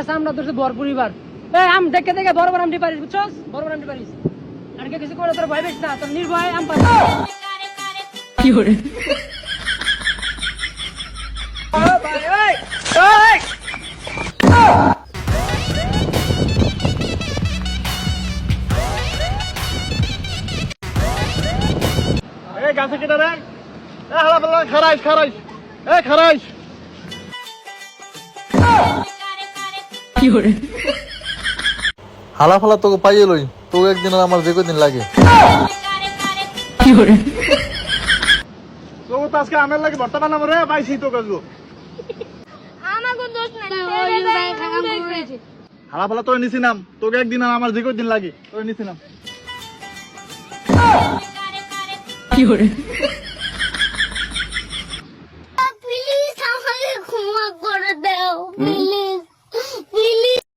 গাছ আমরা তো বড় পরিবার এই আম দেখে দেখে বড় বড় আমটি পারিস বুঝছস বড় বড় আমটি পারিস আর কে কিছু করে তোর ভয় পেস না তোর নির্ভয় আম পারিস কি করে ও ভাই এই এই এই গাছে কেটে রে এ হালা পালা খারাইস খারাইস এ খারাইস কি করে হালা ফালা তোকে পাইয়ে লই তোকে একদিন আর আমার যে কদিন লাগে কি করে তো তো আজকে আমের লাগে ভর্তা বানাবো রে পাইছি তো কাজু আমাকে দোষ নাই হালা ফালা তোরে নিছিলাম তোকে একদিন আর আমার যে কদিন লাগে তোরে নিছিলাম কি করে